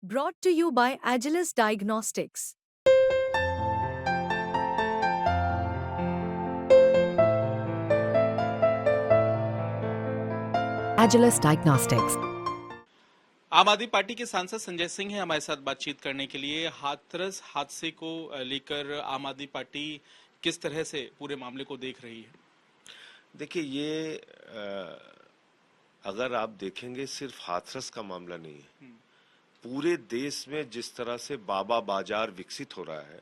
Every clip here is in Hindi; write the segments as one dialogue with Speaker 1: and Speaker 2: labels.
Speaker 1: Brought to you by Agilus Diagnostics.
Speaker 2: Agilus Diagnostics.
Speaker 3: आम आदमी पार्टी के सांसद संजय सिंह हैं हमारे साथ बातचीत करने के लिए। हाथरस हादसे को लेकर आम आदमी पार्टी किस तरह से पूरे मामले को देख रही है?
Speaker 4: देखिए, ये अगर आप देखेंगे सिर्फ हाथरस का मामला नहीं है। पूरे देश में जिस तरह से बाबा बाजार विकसित हो रहा है,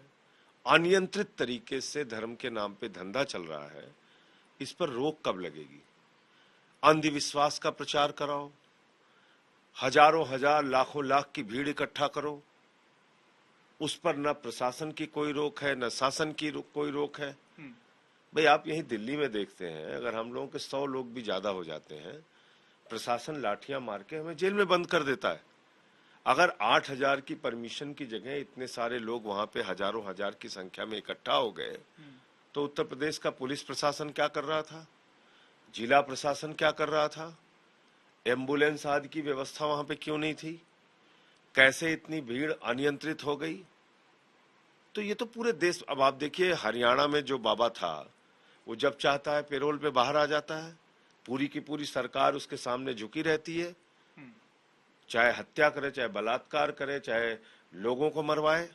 Speaker 4: अनियंत्रित तरीके से धर्म के नाम पे धंधा चल रहा है, इस पर रोक कब लगेगी? अंधविश्वास का प्रचार कराओ, हजारों हजार लाखों लाख की भीड़ इकट्ठा करो, उस पर न प्रशासन की कोई रोक है, न शासन की कोई रोक है। भाई, आप यही दिल्ली में देखते हैं, अगर हम लोगों के 100 लोग भी ज्यादा हो जाते हैं, प्रशासन लाठियां मार के हमें जेल में बंद कर देता है। अगर 8,000 की परमिशन की जगह इतने सारे लोग वहां पे हजारों हजार की संख्या में इकट्ठा हो गए, तो उत्तर प्रदेश का पुलिस प्रशासन क्या कर रहा था? जिला प्रशासन क्या कर रहा था? एम्बुलेंस आदि की व्यवस्था वहां पे क्यों नहीं थी? कैसे इतनी भीड़ अनियंत्रित हो गई? तो ये तो पूरे देश, अब आप देखिए हरियाणा में जो बाबा था, वो जब चाहता है पेरोल पे बाहर आ जाता है, पूरी की पूरी सरकार उसके सामने झुकी रहती है, चाहे हत्या करे, चाहे बलात्कार करे, चाहे लोगों को मरवाए।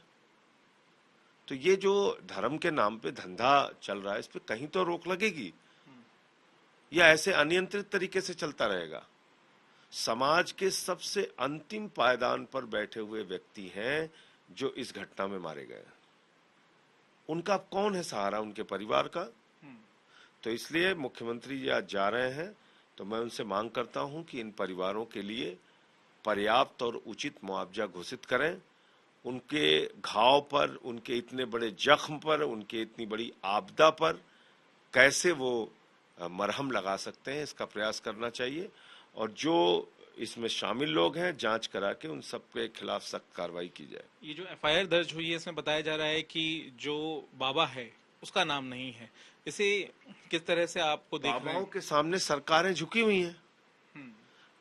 Speaker 4: तो ये जो धर्म के नाम पे धंधा चल रहा है, इस पे कहीं तो रोक लगेगी, या ऐसे अनियंत्रित तरीके से चलता रहेगा? समाज के सबसे अंतिम पायदान पर बैठे हुए व्यक्ति हैं जो इस घटना में मारे गए। उनका कौन है सहारा? उनके परिवार का। तो इसलिए मुख्यमंत्री जी आज जा रहे हैं, तो मैं उनसे मांग करता हूं कि इन परिवारों के लिए पर्याप्त और उचित मुआवजा घोषित करें। उनके घाव पर, उनके इतने बड़े जख्म पर, उनके इतनी बड़ी आपदा पर कैसे वो मरहम लगा सकते हैं, इसका प्रयास करना चाहिए। और जो इसमें शामिल लोग हैं, जांच करा के उन सब के खिलाफ सख्त कार्रवाई की जाए।
Speaker 3: ये जो एफआईआर दर्ज हुई है, इसमें बताया जा रहा है कि जो बाबा है उसका नाम नहीं है। इसे किस तरह से आपको देख रहे
Speaker 4: बाबाओं
Speaker 3: हैं?
Speaker 4: के सामने सरकारें झुकी हुई हैं।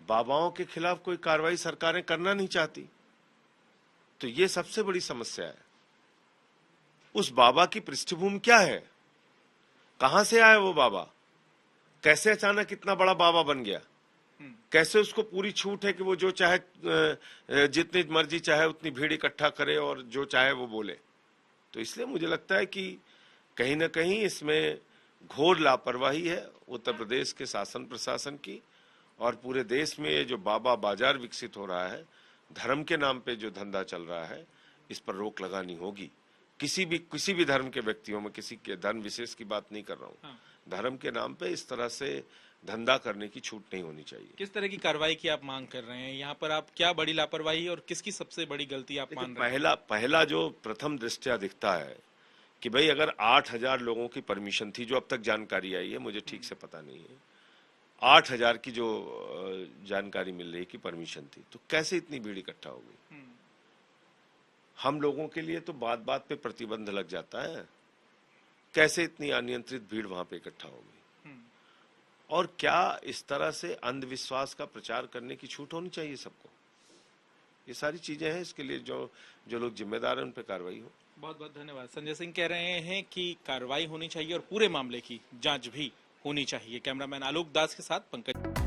Speaker 4: बाबाओं के खिलाफ कोई कार्रवाई सरकारें करना नहीं चाहती, तो ये सबसे बड़ी समस्या है। उस बाबा की पृष्ठभूमि क्या है? कहां से आया वो बाबा? कैसे अचानक इतना बड़ा बाबा बन गया? कैसे उसको पूरी छूट है कि वो जो चाहे, जितनी मर्जी चाहे उतनी भीड़ इकट्ठा करे और जो चाहे वो बोले? तो इसलिए मुझे लगता है कि कहीं ना कहीं इसमें घोर लापरवाही है उत्तर प्रदेश के शासन प्रशासन की, और पूरे देश में ये जो बाबा बाजार विकसित हो रहा है, धर्म के नाम पे जो धंधा चल रहा है, इस पर रोक लगानी होगी। किसी भी धर्म के व्यक्तियों में, किसी के धर्म विशेष की बात नहीं कर रहा हूँ, धर्म के नाम पे इस तरह से धंधा करने की छूट नहीं होनी चाहिए।
Speaker 3: किस तरह की कार्रवाई की आप मांग कर रहे हैं? यहाँ पर आप क्या बड़ी लापरवाही और किसकी सबसे बड़ी गलती आप मान रहे हैं?
Speaker 4: पहला जो प्रथम दृष्टया दिखता है कि भाई, अगर 8,000 लोगों की परमिशन थी, जो अब तक जानकारी आई है, मुझे ठीक से पता नहीं है, 8,000 की जो जानकारी मिल रही कि परमिशन थी, तो कैसे इतनी भीड़ इकट्ठा हो गई? हम लोगों के लिए तो बात बात पे प्रतिबंध लग जाता है, कैसे इतनी अनियंत्रित भीड़ वहां पे इकट्ठा हो गई? और क्या इस तरह से अंधविश्वास का प्रचार करने की छूट होनी चाहिए सबको? ये सारी चीजें हैं, इसके लिए जो लोग जिम्मेदार हैं उन पर कार्रवाई हो।
Speaker 3: बहुत बहुत धन्यवाद। संजय सिंह कह रहे हैं कि कार्रवाई होनी चाहिए और पूरे मामले की जांच भी होनी चाहिए। कैमरामैन आलोक दास के साथ पंकज।